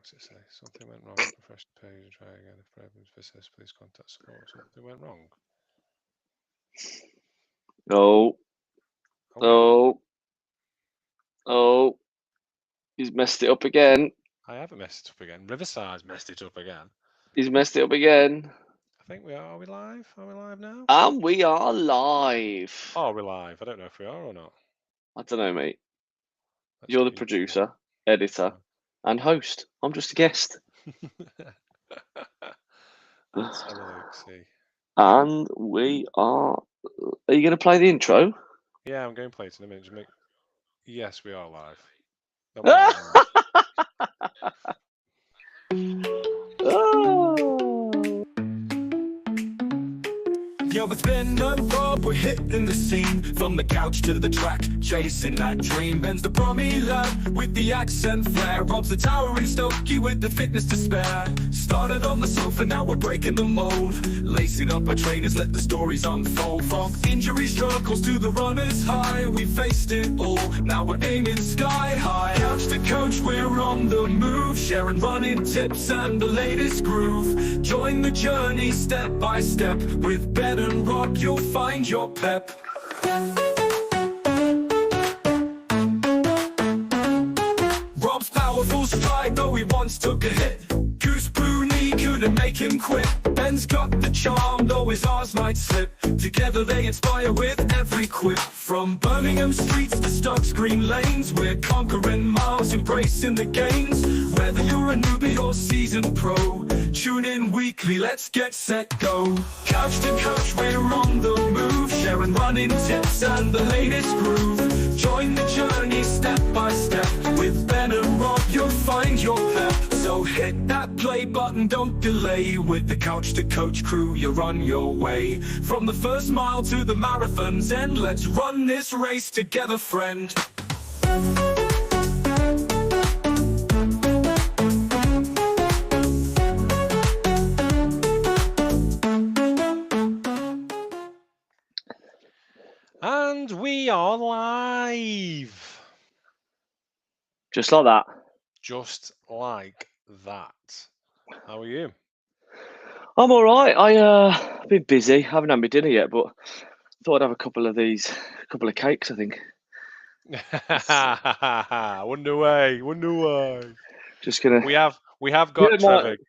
What's it say? Something went wrong. Refresh the page and try again. If problems persist, please contact support. Something went wrong. Oh, Oh, oh, oh. He's messed it up again. I haven't messed it up again. Riverside's messed it up again. He's messed it up again. I think we are. Are we live? Are we live now? And we are live. Oh, are we live? I don't know if we are or not. I don't know, mate. Let's You're the get YouTube producer, editor, and host. I'm just a guest. Let's have a look. See. And we are. Are you going to play the intro? Yeah, I'm going to play it in a minute. Just make... Yes, we are live. No, we are live. Oh. Yo, it's been a road, we're hitting the scene. From the couch to the track, chasing that dream. Ben's the promi lad with the accent flair. Rob's the towering Stokey with the fitness to spare. Started on the sofa, now we're breaking the mold. Lacing up our trainers, let the stories unfold. From injury struggles to the runner's high, we faced it all, now we're aiming sky high. Couch to coach, we're on the move, sharing running tips and the latest groove. Join the journey step by step. With Ben and Rob, you'll find your pep. Rob's powerful stride, though he once took a hit. Goose Booney couldn't make him quit. Ben's got the charm, though his arms might slip. Together they inspire with every quip. From Birmingham streets to Stocks Green lanes, we're conquering miles, embracing the gains. Whether you're a newbie or seasoned pro, tune in weekly, let's get set, go. Couch to coach, we're on the move, sharing running tips and the latest groove. Join the journey step by step. With Ben and Rob, you'll find your pep. So hit that play button, don't delay. With the Couch to Coach crew, you're on your way. From the first mile to the marathon's end, let's run this race together, friend. And we are live. Just like that. Just like that. How are you? I'm all right. I've been busy. Haven't had my dinner yet, but thought I'd have a couple of cakes, I think. Wonder why. Just gonna. We have You got don't Trevor. mind,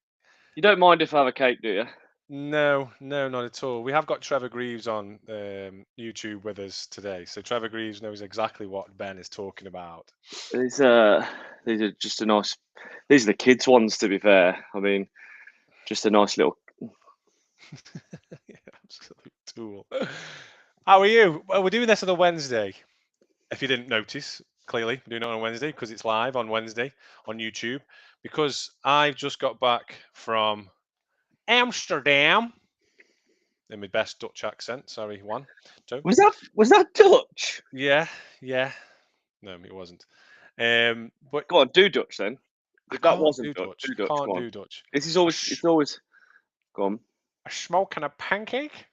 you don't mind if I have a cake, do you? No, not at all. We have got Trevor Greaves on YouTube with us today. So Trevor Greaves knows exactly what Ben is talking about. These are just a nice. These are the kids' ones, to be fair. I mean, just a nice little. Yeah, absolute tool. How are you? Well, we're doing this on a Wednesday. If you didn't notice, clearly we're doing it on a Wednesday because it's live on Wednesday on YouTube. Because I've just got back from Amsterdam in my best Dutch accent. Sorry, one, two. Was that Dutch? Yeah. No, it wasn't. But Go on, do Dutch then. I If that can't wasn't do Dutch, Dutch. do Dutch. Can't Go on. do Dutch. This is always. It's always. Go on. A smoke and a pancake.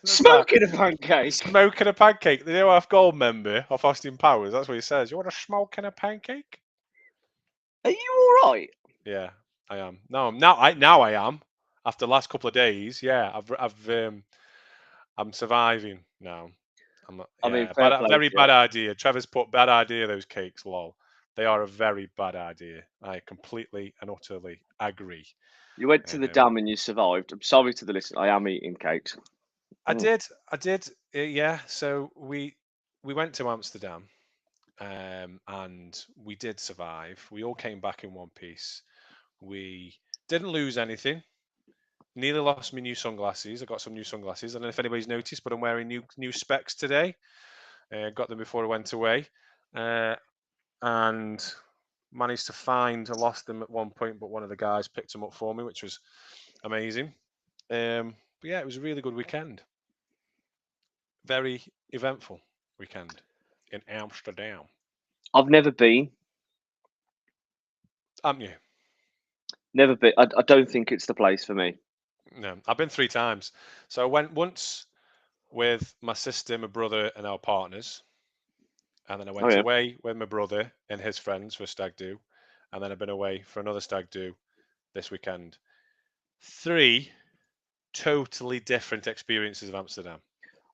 Smoking a pancake. Smoking a pancake. The OF Gold member of Austin Powers. That's what he says. You want a smoke and a pancake? Are you all right? Yeah, I am. No, now I am. After the last couple of days, yeah, I'm surviving now. I'm not. I Yeah, mean, fair play very to bad you. idea. Trevor's put bad idea. Those cakes, lol. They are a very bad idea. I completely and utterly agree. You went to the dam and you survived. I'm sorry to the listener. I am eating cakes. I did. Yeah. So we went to Amsterdam, and we did survive. We all came back in one piece. We didn't lose anything. Nearly lost my new sunglasses. I got some new sunglasses. I don't know if anybody's noticed, but I'm wearing new specs today. Got them before I went away, and managed to find. I lost them at one point, but one of the guys picked them up for me, which was amazing. But yeah, it was a really good weekend. Very eventful weekend in Amsterdam. I've never been. Haven't you? Never been. I don't think it's the place for me. No, I've been 3 times. So I went once with my sister, my brother, and our partners. And then I went yeah. away with my brother and his friends for a stag do. and then I've been away for another stag do this weekend. 3 totally different experiences of Amsterdam.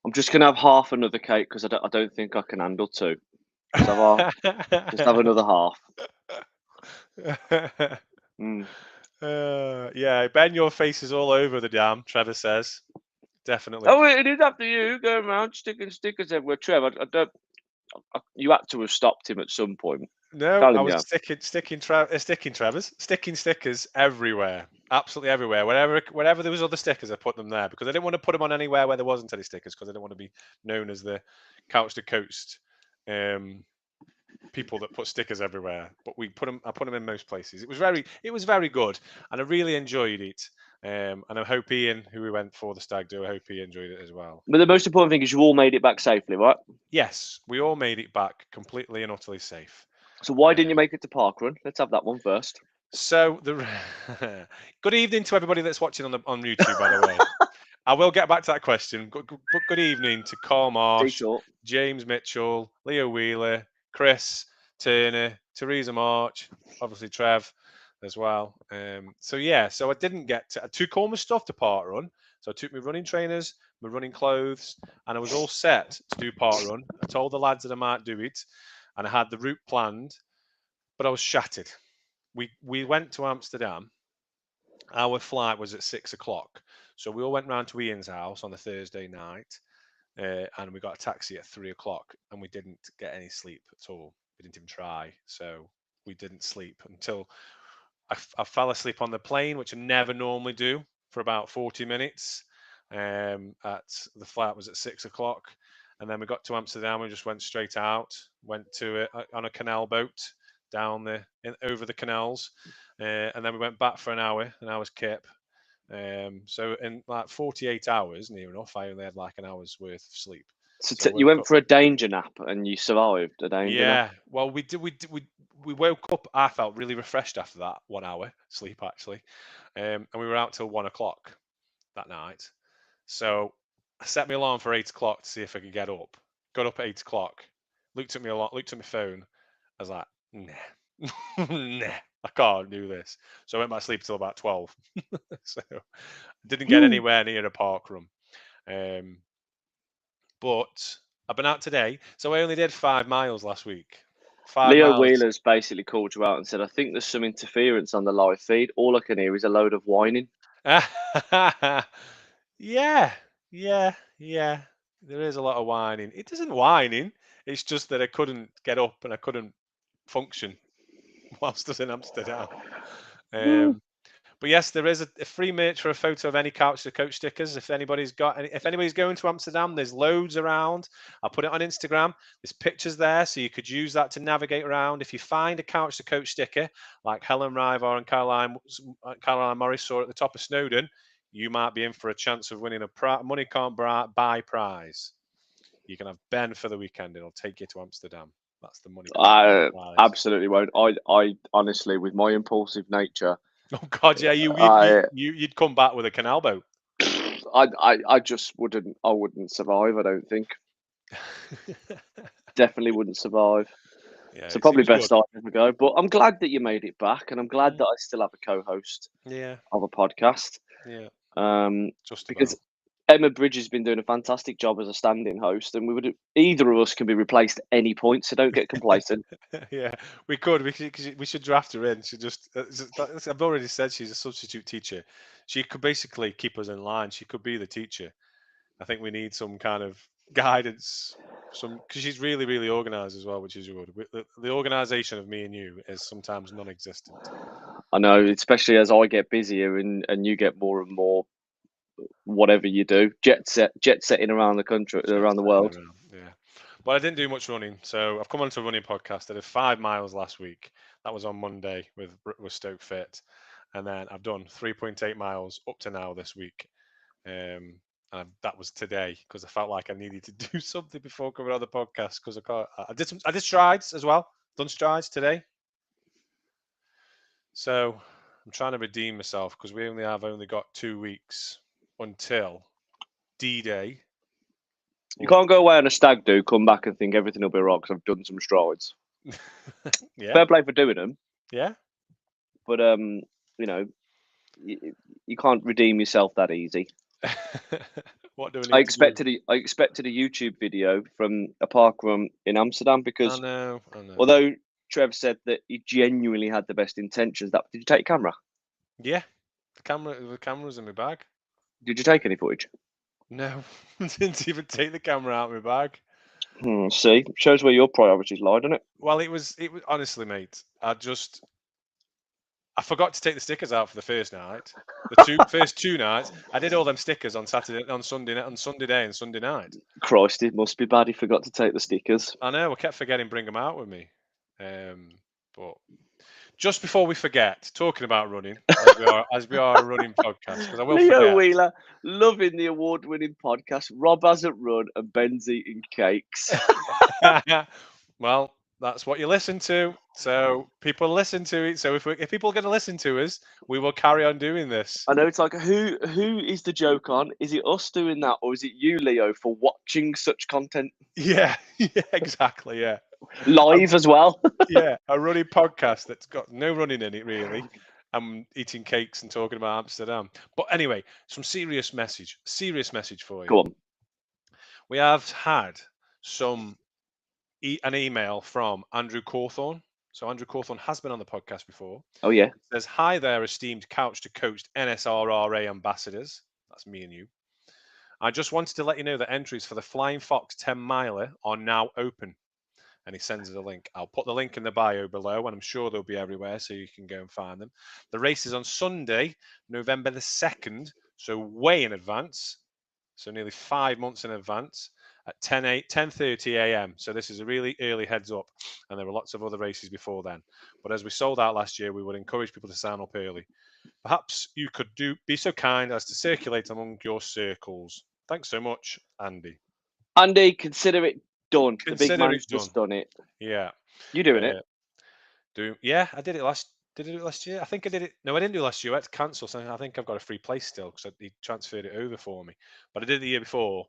I'm just gonna have half another cake because I don't think I can handle 2. Just have another half. Mm. Yeah, Ben, your face is all over the dam, Trevor says. Definitely. Oh, it is after you going around sticking stickers everywhere. Trevor, you had to have stopped him at some point. No, Tell I him, was yeah. sticking stickers everywhere, absolutely everywhere. Wherever there was other stickers, I put them there because I didn't want to put them on anywhere where there wasn't any stickers because I didn't want to be known as the couch to coast people that put stickers everywhere. But I put them in most places. It was very good, and I really enjoyed it. And I hope Ian, who we went for the stag do, I hope he enjoyed it as well. But the most important thing is you all made it back safely, right? Yes, we all made it back completely and utterly safe. So why didn't you make it to Parkrun? Let's have that one first. So good evening to everybody that's watching on YouTube, by the way. I will get back to that question. Good evening to Carl Marsh, James Mitchell, Leo Wheeler, Chris Turner, Teresa March, obviously Trev as well. So I didn't get to. I took all my stuff to Parkrun. So I took my running trainers, my running clothes, and I was all set to do Parkrun. I told the lads that I might do it, and I had the route planned, but I was shattered. We went to Amsterdam. Our flight was at 6 o'clock, so we all went round to Ian's house on a Thursday night, and we got a taxi at 3 o'clock, and we didn't get any sleep at all. We didn't even try, so we didn't sleep until I fell asleep on the plane, which I never normally do, for about 40 minutes. At the flight was at 6 o'clock, and then we got to Amsterdam. We just went straight out, went to it on a canal boat down over the canals, and then we went back for an hour's kip. So in like 48 hours, near enough, I only had like an hour's worth of sleep. So you went for a danger nap and you survived a danger nap? Yeah, well, we woke up. I felt really refreshed after that 1 hour sleep actually, and we were out till 1 o'clock that night. So I set my alarm for 8 o'clock to see if I could get up. Got up at 8 o'clock. Looked at my phone. I was like, nah, nah, I can't do this. So I went back to sleep till about 12. So I didn't get anywhere near a Parkrun. But I've been out today, so I only did 5 miles last week. Leo Wheeler's basically called you out and said, I think there's some interference on the live feed. All I can hear is a load of whining. Yeah. There is a lot of whining. It isn't whining. It's just that I couldn't get up and I couldn't function whilst I was in Amsterdam. But yes, there is a free merch for a photo of any couch to coach stickers. If anybody's going to Amsterdam, there's loads around. I'll put it on Instagram. There's pictures there, so you could use that to navigate around. If you find a couch to coach sticker like Helen Rivar and Caroline Morris saw at the top of Snowdon, you might be in for a chance of winning a money can't buy prize. You can have Ben for the weekend, and it'll take you to Amsterdam. That's the money. I absolutely won't. I honestly, with my impulsive nature. Oh God, yeah, you'd come back with a canal boat. I just wouldn't. I wouldn't survive. I don't think. Definitely wouldn't survive. Yeah, so probably best I never go. But I'm glad that you made it back, and I'm glad that I still have a co-host. Of a podcast. Yeah. Just because Emma Bridge has been doing a fantastic job as a standing host, and either of us can be replaced at any point, so don't get complacent. Yeah, we could. We should draft her in. She just, I've already said she's a substitute teacher. She could basically keep us in line. She could be the teacher. I think we need some kind of guidance, because she's really, really organised as well, which is good. The organisation of me and you is sometimes non-existent. I know, especially as I get busier and you get more and more. Whatever you do, jet setting around the country, around the world. Yeah, but I didn't do much running, so I've come onto a running podcast. I did 5 miles last week. That was on Monday with Stoke Fit, and then I've done 3.8 miles up to now this week. And that was today because I felt like I needed to do something before coming on the podcast because I did strides as well. Done strides today, so I'm trying to redeem myself because we only got 2 weeks until D-Day. You can't go away on a stag do, come back and think everything will be right because I've done some strides. Yeah. Fair play for doing them. Yeah. but you know, you can't redeem yourself that easy. What do we need I to expected a YouTube video from a park run in Amsterdam do? because I know. although Trev said that he genuinely had the best intentions, did you take a camera? Yeah, the camera's in my bag. Did you take any footage? No, didn't even take the camera out of my bag. See, shows where your priorities lie, doesn't it? Well, it was honestly, mate. I forgot to take the stickers out for the first night. The first 2 nights, I did all them stickers on Sunday day and Sunday night. Christ, it must be bad he forgot to take the stickers. I know. I kept forgetting to bring them out with me. But just before we forget, talking about running, as we are a running podcast, because I will Leo forget. Wheeler, loving the award-winning podcast. Rob hasn't run, and Ben's eating cakes. Well, that's what you listen to. So people listen to it. So if people are going to listen to us, we will carry on doing this. I know it's like who is the joke on? Is it us doing that, or is it you, Leo, for watching such content? Yeah, exactly. Yeah, live as well. Yeah, a running podcast that's got no running in it really. I'm eating cakes and talking about Amsterdam. But anyway, some serious message for you. Go on. We have had an email from Andrew Cawthorne. So Andrew Cawthorne has been on the podcast before. Oh yeah. It says, "Hi there, esteemed Couch to Coach NSRRA ambassadors." That's me and you. "I just wanted to let you know that entries for the Flying Fox 10 miler are now open." And he sends us a link. I'll put the link in the bio below, and I'm sure they'll be everywhere, so you can go and find them. The race is on Sunday, November the 2nd, so way in advance, so nearly 5 months in advance, at 10:30 a.m. So this is a really early heads up, and there are lots of other races before then. But as we sold out last year, we would encourage people to sign up early. Perhaps you could be so kind as to circulate among your circles. Thanks so much, Andy. Andy, consider it done. The big Consider man's it just done it. Yeah. You doing it? Yeah, I did it last. Did I do it last year? I think I did it. No, I didn't do it last year. I had to cancel, so I think I've got a free place still because he transferred it over for me. But I did it the year before.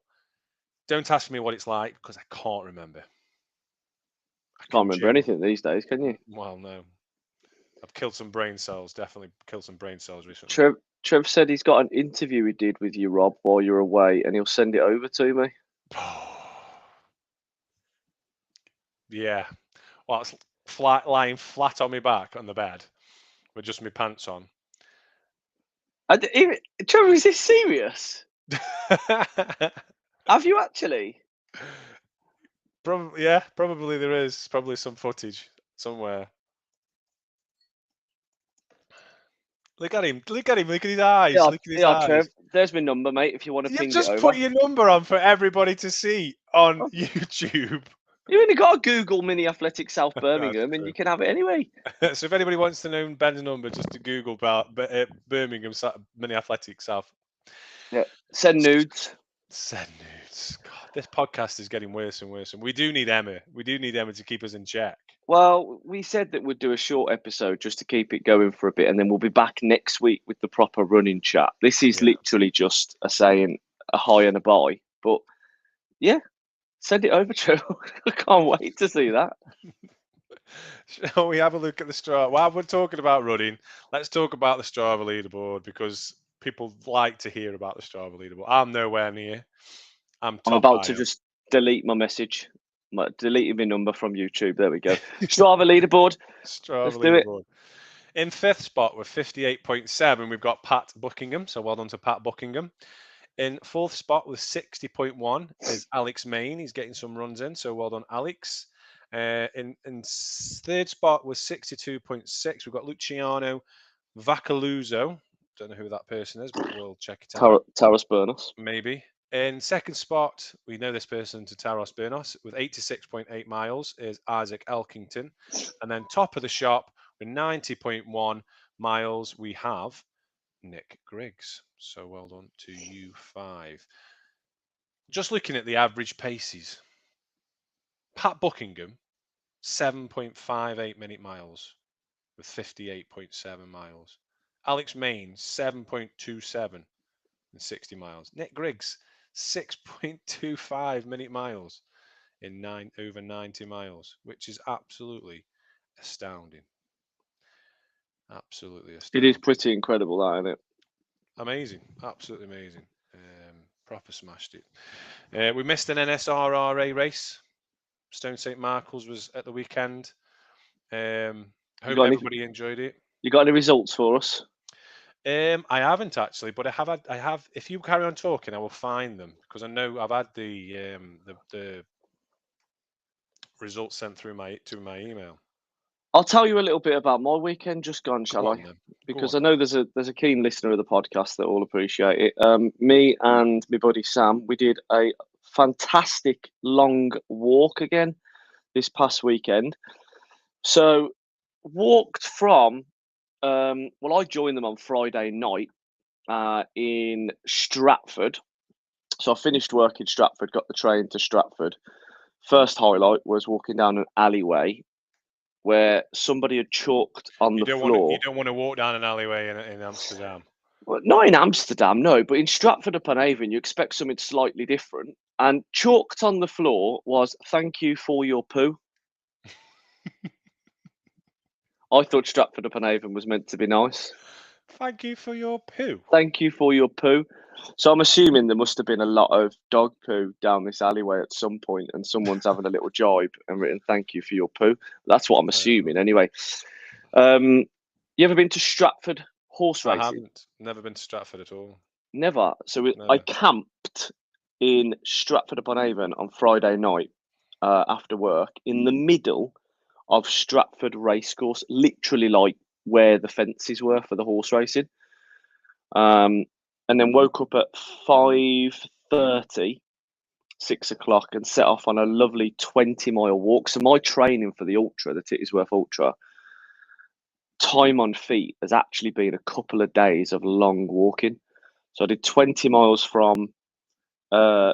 Don't ask me what it's like because I can't remember. Can't remember anything these days, can you? Well, no. I've killed some brain cells. Definitely killed some brain cells recently. Trev said he's got an interview he did with you, Rob, while you're away, and he'll send it over to me. Yeah. Well, it's lying flat on my back on the bed with just my pants on. Trevor, is this serious? Have you actually? Probably, yeah. Probably there is. Probably some footage somewhere. Look at him. Look at his eyes. Yeah, look at his eyes. Trev, there's my number, mate, if you want to ping it over. Just put your number on for everybody to see on YouTube. You only got to Google Mini Athletic South Birmingham and you can have it anyway. So if anybody wants to know Ben's number, just to Google Birmingham Mini Athletic South. Yeah, send nudes. Send nudes. God, this podcast is getting worse and worse. And we do need Emma. We do need Emma to keep us in check. Well, we said that we'd do a short episode just to keep it going for a bit, and then we'll be back next week with the proper running chat. This is literally just a saying, a hi and a bye. But yeah, send it over, Joe. I can't wait to see that. Shall we have a look at the Strava? While we're talking about running, let's talk about the Strava leaderboard because people like to hear about the Strava leaderboard. I'm nowhere near. I'm about to just delete my message. Deleting my number from YouTube. There we go. Strava leaderboard. Let's do it. In 5th spot with 58.7, we've got Pat Buckingham. So well done to Pat Buckingham. In 4th spot with 60.1 is Alex Main. He's getting some runs in. So well done, Alex. In 3rd spot with 62.6, we've got Luciano Vacaluzzo. Don't know who that person is, but we'll check it out. Taras Bernos. Maybe. In 2nd spot, we know this person to Taras Bernos with 86.8 miles is Isaac Elkington. And then top of the shop with 90.1 miles, we have Nick Griggs. So well done to you 5. Just looking at the average paces. Pat Buckingham, 7.58 minute miles with 58.7 miles. Alex Main, 7.27 and 60 miles. Nick Griggs, 6.25 minute miles in over 90 miles, which is absolutely astounding. Absolutely It is astounding. pretty incredible, that, isn't it? Amazing, absolutely amazing. Proper smashed it. We missed an NSRRA race. Stone St Markles was at the weekend. Hope got any- everybody enjoyed it. You got any results for us? I haven't actually, but I have. If you carry on talking, I will find them because I know I've had the results sent through to my email. I'll tell you a little bit about my weekend just gone, shall Go I? on, then. Because Go I know there's a keen listener of the podcast that will appreciate it. Me and my buddy Sam, we did a fantastic long walk again this past weekend. So walked from well, I joined them on Friday night in Stratford. So I finished work in Stratford, got the train to Stratford. First highlight was walking down an alleyway where somebody had chalked on You the don't floor. you don't want to walk down an alleyway in Amsterdam. Well, not in Amsterdam, no, but in Stratford upon Avon, you expect something slightly different. And chalked on the floor was "Thank you for your poo." I thought Stratford upon Avon was meant to be nice. Thank you for your poo. Thank you for your poo. So I'm assuming there must have been a lot of dog poo down this alleyway at some point, and someone's having a little jibe and written "Thank you for your poo." That's what I'm assuming, anyway. You ever been to Stratford horse I racing? haven't. Never been to Stratford at all. Never. So I Never. camped in Stratford upon Avon on Friday night after work in the middle of Stratford Racecourse, literally like where the fences were for the horse racing. And then woke up at 5:30, 6 o'clock, and set off on a lovely 20-mile walk. So my training for the Ultra, the Tittisworth Ultra, time on feet has actually been a couple of days of long walking. So I did 20 miles from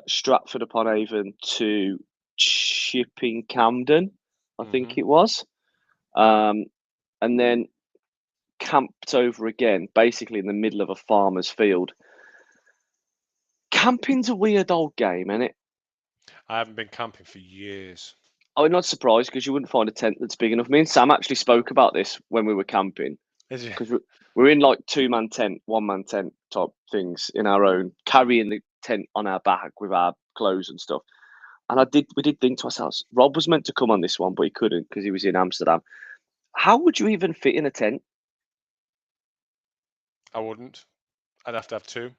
Stratford upon Avon to Chipping Camden, I think it was. And then camped over again, basically in the middle of a farmer's field. Camping's a weird old game, isn't it? I haven't been camping for years. I'm not surprised because you wouldn't find a tent that's big enough. Me and Sam actually spoke about this when we were camping. Is it? Because we're in like 2-man tent, 1-man tent type things in our own, carrying the tent on our back with our clothes and stuff. And we did think to ourselves, Rob was meant to come on this one, but he couldn't because he was in Amsterdam. How would you even fit in a tent? I wouldn't. I'd have to have two.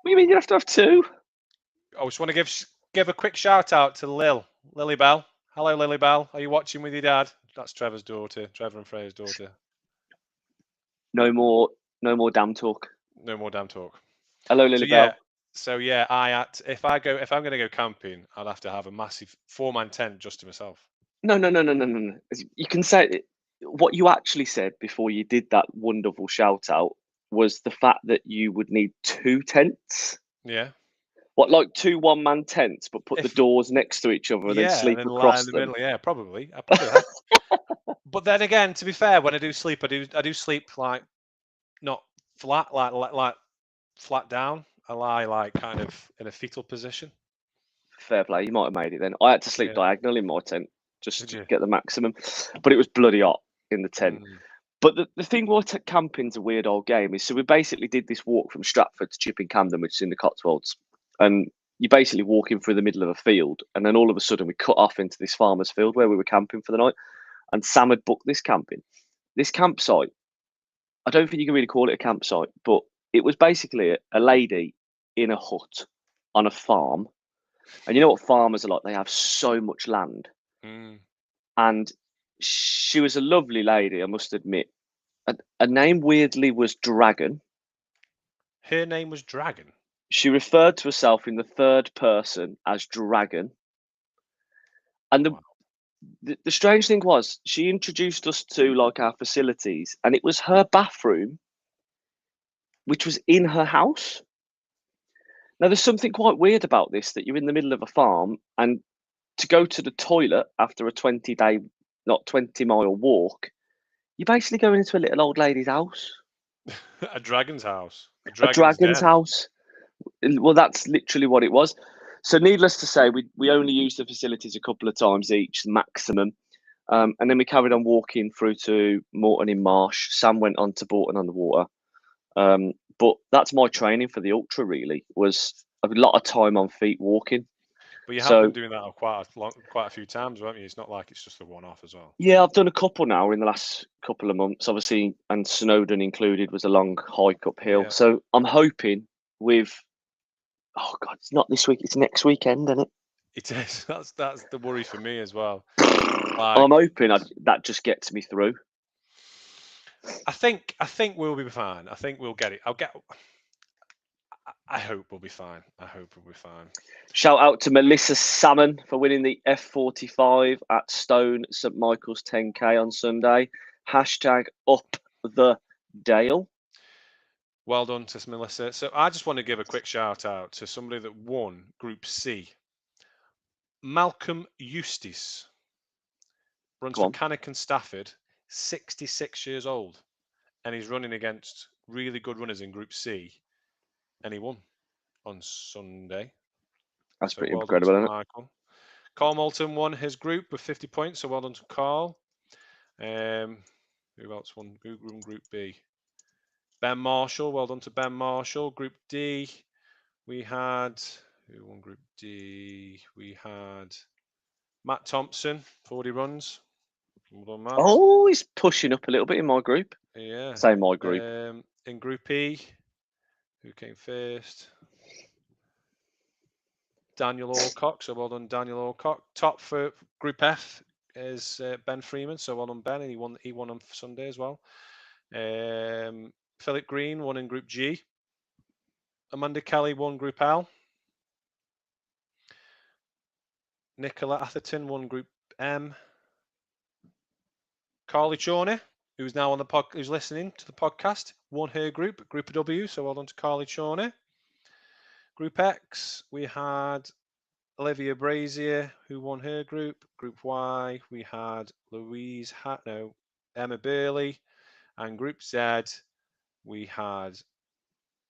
What do you mean you have to have two? I just want to give a quick shout out to Lily Bell. Hello, Lily Bell. Are you watching with your dad? That's Trevor's daughter, Trevor and Freya's daughter. No more damn talk. No more damn talk. Hello, Lily Bell. So yeah, if I'm going to go camping, I'd have to have a massive 4-man tent just to myself. No. You can say what you actually said before you did that wonderful shout out was the fact that you would need 2 tents. Yeah. What, like 2 1-man tents, but put the doors next to each other and then sleep and then across lie in the them? middle. Yeah, probably. I probably have. But then again, to be fair, when I do sleep, I do sleep like not flat, like flat down. I lie like kind of in a fetal position. Fair play, you might have made it then. I had to sleep diagonal in my tent just Did to you? get the maximum, but it was bloody hot in the tent. But the thing was, camping's a weird old game. Is so we basically did this walk from Stratford to Chipping Camden, which is in the Cotswolds, and you basically walking through the middle of a field, and then all of a sudden we cut off into this farmer's field where we were camping for the night. And Sam had booked this campsite. I don't think you can really call it a campsite, but it was basically a lady in a hut on a farm. And you know what farmers are like? They have so much land. And she was a lovely lady, I must admit. Her name weirdly was Dragon. Her name was Dragon. She referred to herself in the third person as Dragon. And the strange thing was, she introduced us to like our facilities, and it was her bathroom, which was in her house. Now, there's something quite weird about this, that you're in the middle of a farm, and to go to the toilet after a 20-mile walk, you're basically going into a little old lady's house. A dragon's house. A dragon's house. Well, that's literally what it was. So needless to say, we only used the facilities a couple of times each, maximum. And then we carried on walking through to Morton in Marsh. Sam went on to Bolton on the Water. But that's my training for the ultra. Really, was a lot of time on feet walking. But you have been doing that quite a few times, haven't you? It's not like it's just a one-off as well. Yeah, I've done a couple now in the last couple of months, obviously, and Snowdon included was a long hike uphill. Yeah. So I'm hoping with, oh God, it's not this week, it's next weekend, isn't it? It is. That's the worry for me as well. I'm hoping that just gets me through. I think we'll be fine. I think we'll get it. I hope we'll be fine. I hope we'll be fine. Shout out to Melissa Salmon for winning the F45 at Stone St Michael's 10K on Sunday. Hashtag up the Dale. Well done to Melissa. So I just want to give a quick shout out to somebody that won Group C. Malcolm Eustace. Runs for Cannock and Stafford, 66 years old. And he's running against really good runners in Group C. And he won on Sunday. That's pretty incredible, isn't it? Michael. Carl Moulton won his group with 50 points, so well done to Carl. Who else won Group B? Ben Marshall, well done to Ben Marshall. Group D, we had, who won Group D? We had Matt Thompson, 40 runs. Well done, Matt. Oh, he's pushing up a little bit in my group. Yeah. Say my group. In Group E, who came first? Daniel Alcock, so well done, Daniel Alcock. Top for Group F is Ben Freeman, so well done, Ben, and he won on Sunday as well. Philip Green won in Group G. Amanda Kelly won Group L. Nicola Atherton won Group M. Carly Chorney, who's now on the who's listening to the podcast, won her group, Group W, so well done to Carly Chorney. Group X, we had Olivia Brazier, who won her group. Group Y, we had Emma Burley. And Group Z, we had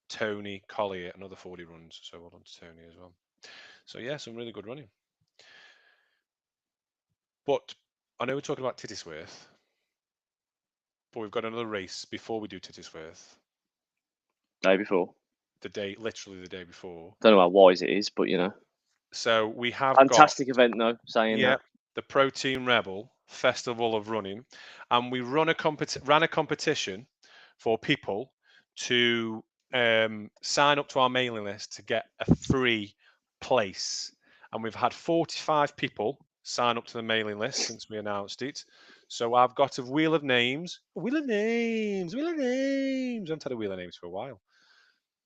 Tony Collier, another 40 runs. So well done to Tony as well. So yeah, some really good running. But I know we're talking about Tittysworth, but we've got another race before we do Tittysworth. Day before. Literally the day before. Don't know how wise it is, but you know. So we have fantastic event though, saying that. The Protein Rebel Festival of Running, and we ran a competition for people to sign up to our mailing list to get a free place, and we've had 45 people sign up to the mailing list since we announced it. So I've got a wheel of names. I haven't had a wheel of names for a while.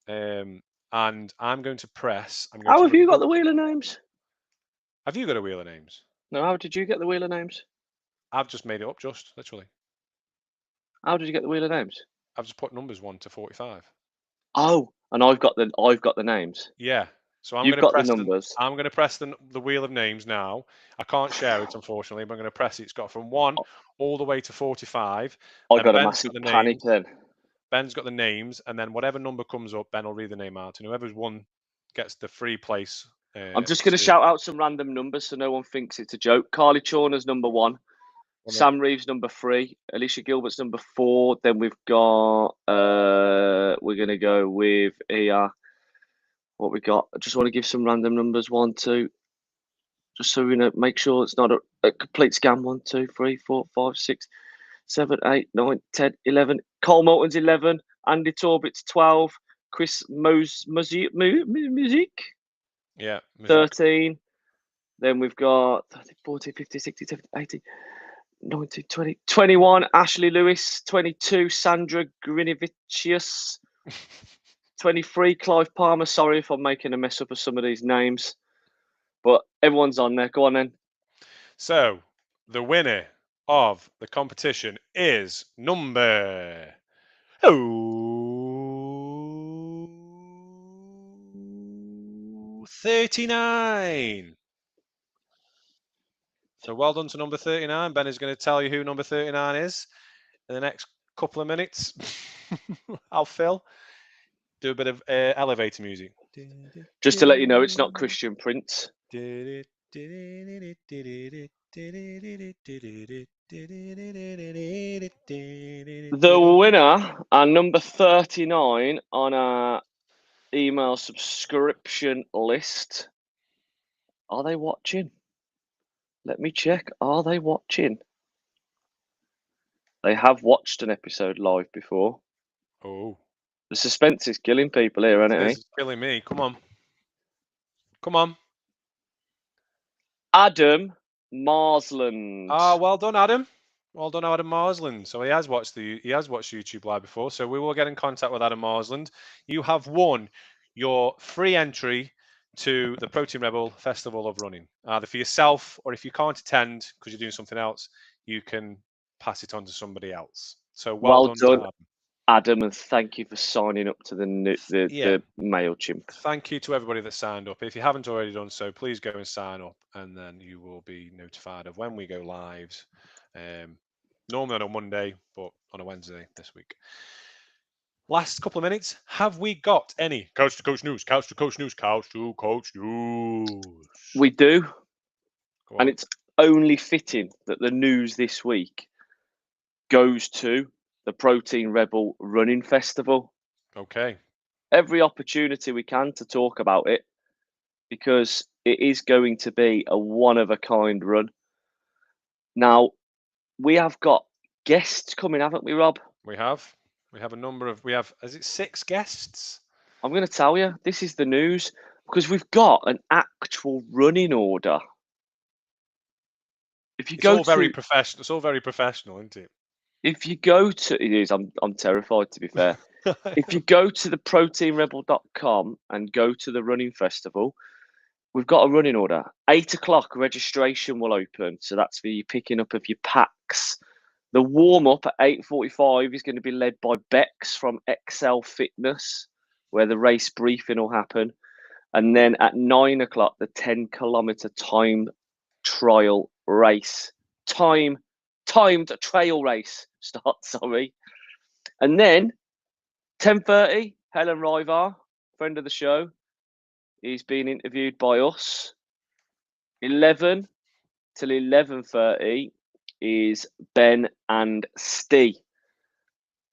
And I'm going to press. How have you got the wheel of names? Have you got a wheel of names? No, how did you get the wheel of names? I've just made it up, just literally. How did you get the wheel of names? I've just put numbers 1 to 45. Oh, and I've got the names. Yeah. So You've got the numbers. I'm going to press the wheel of names now. I can't share it, unfortunately, but I'm going to press it. It's got from 1 all the way to 45. I got a massive panic then. Ben's got the names, and then whatever number comes up, Ben will read the name out, and whoever's won gets the free place. I'm just going to shout out some random numbers so no one thinks it's a joke. Carly Chorner's number 1. Sam Reeves number 3. Alicia Gilbert's number 4. Then we've got we're going to go with here. What we got? I just want to give some random numbers. 1, 2. Just so we know, make sure it's not a complete scam. 1, 2, 3, 4, 5, 6, 7, 8, 9, 10, 11. Cole Moulton's 11. Andy Torbit's 12. Chris Music. Yeah. 13. Then we've got 13, 14, 15, 16, 17, 18, 19, 20, 21. Ashley Lewis. 22. Sandra Grinevicius. 23. Clive Palmer. Sorry if I'm making a mess up of some of these names. But everyone's on there. Go on then. So the winner of the competition is number 39. So well done to number 39. Ben is going to tell you who number 39 is in the next couple of minutes. I'll Phil do a bit of elevator music. Just to let you know, it's not Christian Prince. The winner and number 39 on our email subscription list. Are they watching? Let me check. Are they watching? They have watched an episode live before. Oh, The suspense is killing people here, isn't it? this is killing me. Come on. Come on. Adam Marsland. Ah, well done, Adam. Well done, Adam Marsland. So he has watched YouTube Live before. So we will get in contact with Adam Marsland. You have won your free entry to the Protein Rebel Festival of Running. Either for yourself, or if you can't attend because you're doing something else, you can pass it on to somebody else. So well done, to Adam, and thank you for signing up to the MailChimp. Thank you to everybody that signed up. If you haven't already done so, please go and sign up, and then you will be notified of when we go live. Normally on a Monday, but on a Wednesday this week. Last couple of minutes. Have we got any Couch to Coach news? Couch to Coach news. Couch to Coach news. We do, and it's only fitting that the news this week goes to the Protein Rebel Running Festival. Okay. Every opportunity we can to talk about it, because it is going to be a one-of-a-kind run. Now, we have got guests coming, haven't we, Rob? We have a number of, is it 6 guests? I'm going to tell you, this is the news, because we've got an actual running order. If you go very professional. It's all very professional, isn't it? If you go to, it is, I'm terrified, to be fair. If you go to the proteinrebel.com and go to the running festival, we've got a running order. 8 o'clock registration will open. So that's for you picking up of your packs. The warm-up at 8:45 is going to be led by Bex from Excel Fitness, where the race briefing will happen. And then at 9 o'clock, the 10-kilometer timed trail race. Timed trail race starts, sorry. And then 10:30, Helen Ryvar, friend of the show, is being interviewed by us. 11 till 11:30 is Ben and Steve.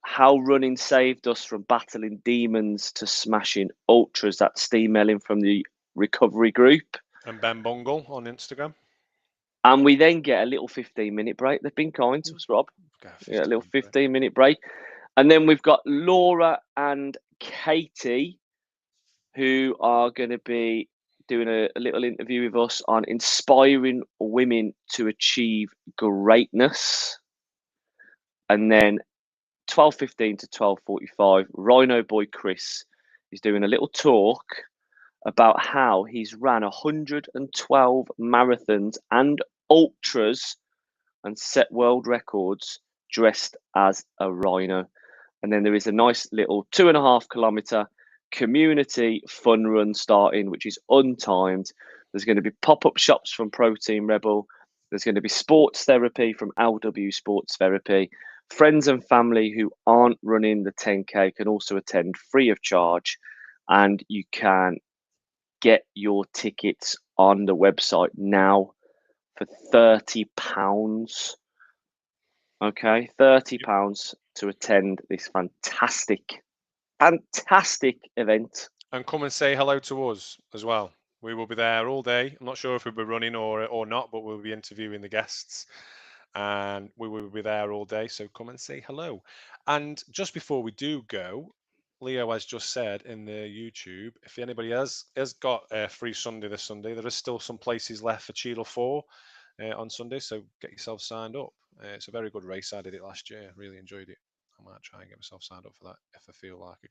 How running saved us from battling demons to smashing ultras. That's Steve Mellin from the recovery group. And Ben Bungle on Instagram. And we then get a little 15-minute break. They've been kind to us, Rob. Yeah, a little 15-minute break. And then we've got Laura and Katie, who are going to be doing a little interview with us on inspiring women to achieve greatness. And then 12:15 to 12:45, Rhino Boy Chris is doing a little talk about how he's ran 112 marathons and ultras and set world records dressed as a rhino. And then there is a nice little 2.5 kilometer community fun run starting, which is untimed. There's going to be pop-up shops from Protein Rebel. There's going to be sports therapy from LW Sports Therapy. Friends and family who aren't running the 10K can also attend free of charge. And you can get your tickets on the website now for £30. Okay, £30 to attend this fantastic event. And come and say hello to us as well. We will be there all day. I'm not sure if we'll be running or not, but we'll be interviewing the guests. And we will be there all day. So come and say hello. And just before we do go, Leo has just said in the YouTube, if anybody has got a free Sunday this Sunday, there is still some places left for Cheadle 4 on Sunday. So get yourself signed up. It's a very good race. I did it last year. Really enjoyed it. I might try and get myself signed up for that if I feel like I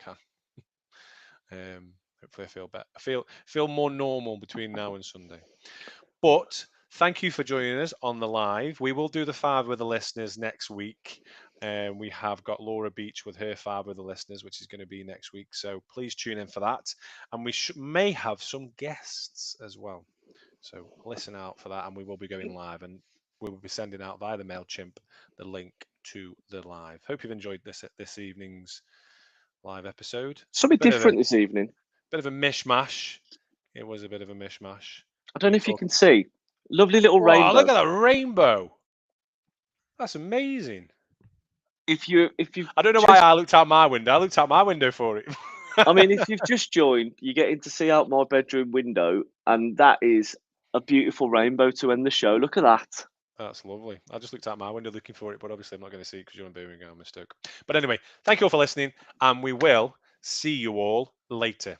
can. Hopefully I feel better. Feel more normal between now and Sunday. But thank you for joining us on the live. We will do the 5 with the listeners next week. We have got Laura Beach with her 5 with the listeners, which is going to be next week. So please tune in for that. And we may have some guests as well. So listen out for that. And we will be going live. And we will be sending out via the MailChimp the link to the live. Hope you've enjoyed this evening's live episode. Something different this evening. Bit of a mishmash. It was a bit of a mishmash. I don't know if you can see. Lovely little Wow, rainbow. look at that rainbow. That's amazing. If you I don't know why I looked out my window. I looked out my window for it. I mean, if you've just joined, you're getting to see out my bedroom window, and that is a beautiful rainbow to end the show. Look at that. That's lovely. I just looked out my window looking for it, but obviously I'm not going to see it because you're in Birmingham, Mr. But anyway, thank you all for listening, and we will see you all later.